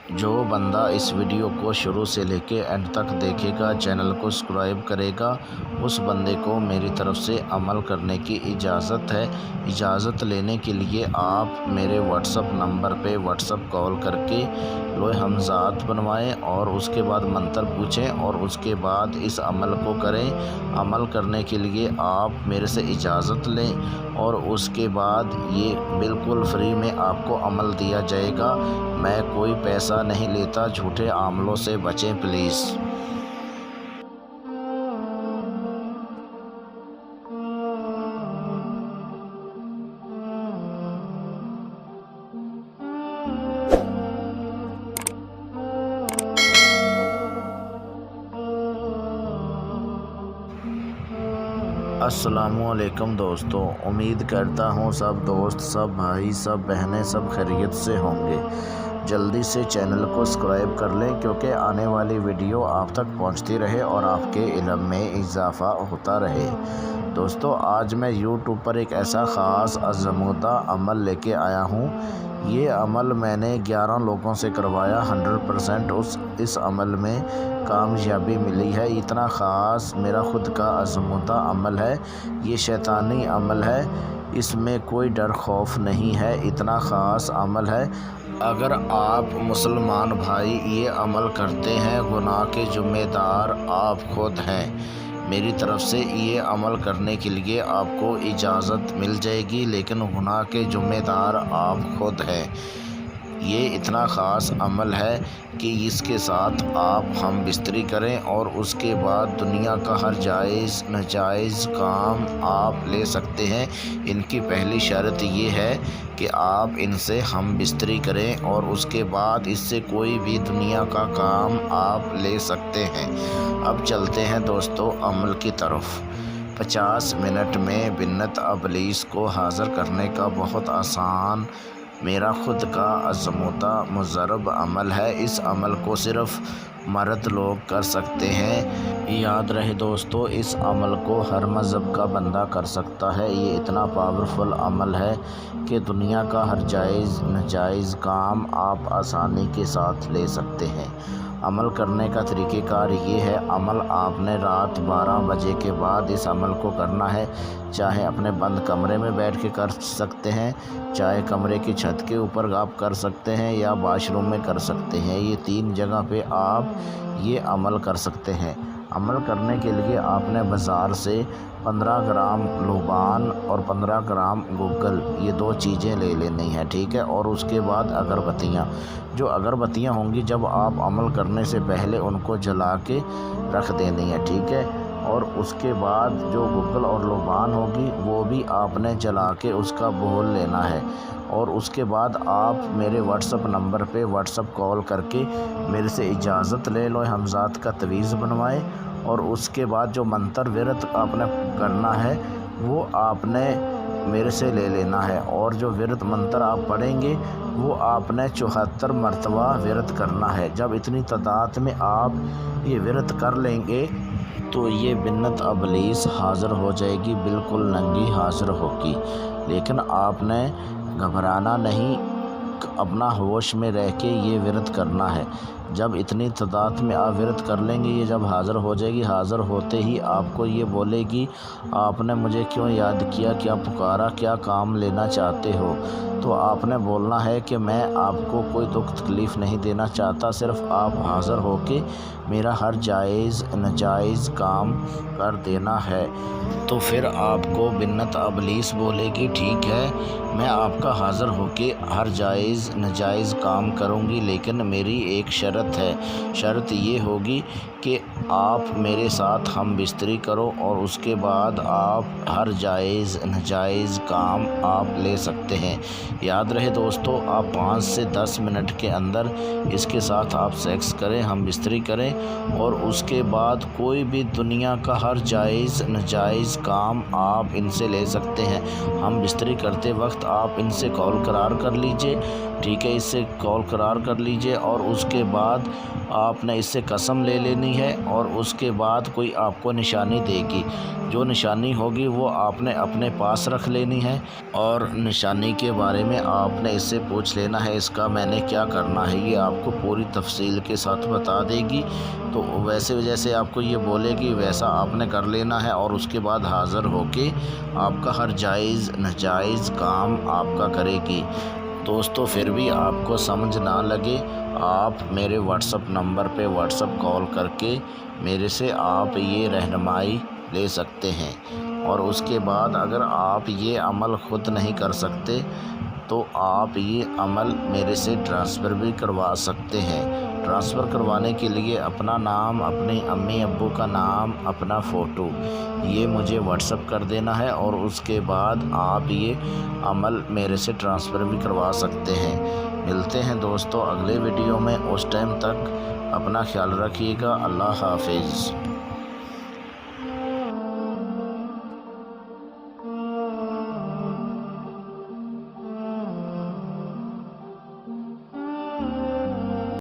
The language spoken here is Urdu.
جو بندہ اس ویڈیو کو شروع سے لے کے اینڈ تک دیکھے گا، چینل کو سبسکرائب کرے گا، اس بندے کو میری طرف سے عمل کرنے کی اجازت ہے۔ اجازت لینے کے لیے آپ میرے واٹس اپ نمبر پہ واٹس اپ کال کر کے لوح ہمزات بنوائیں اور اس کے بعد منتر پوچھیں اور اس کے بعد اس عمل کو کریں۔ عمل کرنے کے لیے آپ میرے سے اجازت لیں اور اس کے بعد یہ بالکل فری میں آپ کو عمل دیا جائے گا۔ میں کوئی پیسہ نہیں لیتا، جھوٹے عملوں سے بچیں پلیز۔ السلام علیکم دوستو، امید کرتا ہوں سب دوست، سب بھائی، سب بہنیں، سب خیریت سے ہوں گے۔ جلدی سے چینل کو سبسکرائب کر لیں کیونکہ آنے والی ویڈیو آپ تک پہنچتی رہے اور آپ کے علم میں اضافہ ہوتا رہے۔ دوستو، آج میں یوٹیوب پر ایک ایسا خاص آزمودہ عمل لے کے آیا ہوں۔ یہ عمل میں نے 11 لوگوں سے کروایا، 100% اس عمل میں کامیابی ملی ہے۔ اتنا خاص میرا خود کا آزمودہ عمل ہے، یہ شیطانی عمل ہے، اس میں کوئی ڈر خوف نہیں ہے، اتنا خاص عمل ہے۔ اگر آپ مسلمان بھائی یہ عمل کرتے ہیں، گناہ کے ذمہ دار آپ خود ہیں۔ میری طرف سے یہ عمل کرنے کے لیے آپ کو اجازت مل جائے گی، لیکن گناہ کے ذمہ دار آپ خود ہیں۔ یہ اتنا خاص عمل ہے کہ اس کے ساتھ آپ ہم بستری کریں اور اس کے بعد دنیا کا ہر جائز ناجائز کام آپ لے سکتے ہیں۔ ان کی پہلی شرط یہ ہے کہ آپ ان سے ہم بستری کریں اور اس کے بعد اس سے کوئی بھی دنیا کا کام آپ لے سکتے ہیں۔ اب چلتے ہیں دوستو عمل کی طرف۔ 50 منٹ میں بنت ابلیس کو حاضر کرنے کا بہت آسان میرا خود کا آزمودہ مجرب عمل ہے۔ اس عمل کو صرف مرد لوگ کر سکتے ہیں۔ یاد رہے دوستو، اس عمل کو ہر مذہب کا بندہ کر سکتا ہے۔ یہ اتنا پاورفل عمل ہے کہ دنیا کا ہر جائز ناجائز کام آپ آسانی کے ساتھ لے سکتے ہیں۔ عمل کرنے کا طریقہ کار یہ ہے، عمل آپ نے رات 12 بجے کے بعد اس عمل کو کرنا ہے۔ چاہے اپنے بند کمرے میں بیٹھ کے کر سکتے ہیں، چاہے کمرے کی چھت کے اوپر آپ کر سکتے ہیں یا واش روم میں کر سکتے ہیں۔ یہ 3 جگہ پہ آپ یہ عمل کر سکتے ہیں۔ عمل کرنے کے لیے آپ نے بازار سے 15 گرام لوبان اور 15 گرام گگل، یہ 2 چیزیں لے لینی ہیں، ٹھیک ہے۔ اور اس کے بعد اگربتیاں، جو اگربتیاں ہوں گی جب آپ عمل کرنے سے پہلے ان کو جلا کے رکھ دینی ہے، ٹھیک ہے۔ اور اس کے بعد جو گگل اور لوبان ہوگی وہ بھی آپ نے جلا کے اس کا بول لینا ہے۔ اور اس کے بعد آپ میرے واٹس اپ نمبر پہ واٹس اپ کال کر کے میرے سے اجازت لے لو، ہمزات کا تعویذ بنوائیں اور اس کے بعد جو منتر ورد آپ نے کرنا ہے وہ آپ نے میرے سے لے لینا ہے۔ اور جو ورد منتر آپ پڑھیں گے وہ آپ نے 74 مرتبہ ورد کرنا ہے۔ جب اتنی تعداد میں آپ یہ ورد کر لیں گے تو یہ بنت ابلیس حاضر ہو جائے گی، بالکل ننگی حاضر ہوگی۔ لیکن آپ نے گھبرانا نہیں، اپنا ہوش میں رہ کے یہ ورد کرنا ہے۔ جب اتنی تعداد میں آپ ورد کر لیں گے، یہ جب حاضر ہو جائے گی، حاضر ہوتے ہی آپ کو یہ بولے گی آپ نے مجھے کیوں یاد کیا، کیا پکارا، کیا کام لینا چاہتے ہو؟ تو آپ نے بولنا ہے کہ میں آپ کو کوئی دکھ تکلیف نہیں دینا چاہتا، صرف آپ حاضر ہو کے میرا ہر جائز ناجائز کام کر دینا ہے۔ تو پھر آپ کو بنت ابلیس بولے گی ٹھیک ہے، میں آپ کا حاضر ہو کے ہر جائز ناجائز کام کروں گی، لیکن میری ایک شرط ہے۔ شرط یہ ہوگی کہ آپ میرے ساتھ ہم بستری کرو اور اس کے بعد آپ ہر جائز ناجائز کام آپ لے سکتے ہیں۔ یاد رہے دوستو، آپ 5 سے 10 منٹ کے اندر اس کے ساتھ آپ سیکس کریں، ہم بستری کریں اور اس کے بعد کوئی بھی دنیا کا ہر جائز ناجائز کام آپ ان سے لے سکتے ہیں۔ ہم بستری کرتے وقت آپ ان سے کال قرار کر لیجئے، ٹھیک ہے، اس سے کال قرار کر لیجئے اور اس کے بعد آپ نے اس سے قسم لے لینی ہے اور اس کے بعد کوئی آپ کو نشانی دے گی، جو نشانی ہوگی وہ آپ نے اپنے پاس رکھ لینی ہے اور نشانی کے بارے بارے میں آپ نے اس سے پوچھ لینا ہے، اس کا میں نے کیا کرنا ہے، یہ آپ کو پوری تفصیل کے ساتھ بتا دے گی۔ تو ویسے جیسے آپ کو یہ بولے گی ویسا آپ نے کر لینا ہے، اور اس کے بعد حاضر ہو کے آپ کا ہر جائز ناجائز کام آپ کا کرے گی۔ دوستو پھر بھی آپ کو سمجھ نہ لگے، آپ میرے واٹس اپ نمبر پہ واٹس اپ کال کر کے میرے سے آپ یہ رہنمائی لے سکتے ہیں، اور اس کے بعد اگر آپ یہ عمل خود نہیں کر سکتے تو آپ یہ عمل میرے سے ٹرانسفر بھی کروا سکتے ہیں۔ ٹرانسفر کروانے کے لیے اپنا نام، اپنی امی ابو کا نام، اپنا فوٹو یہ مجھے واٹس اپ کر دینا ہے، اور اس کے بعد آپ یہ عمل میرے سے ٹرانسفر بھی کروا سکتے ہیں۔ ملتے ہیں دوستو اگلے ویڈیو میں، اس ٹائم تک اپنا خیال رکھیے گا۔ اللہ حافظ۔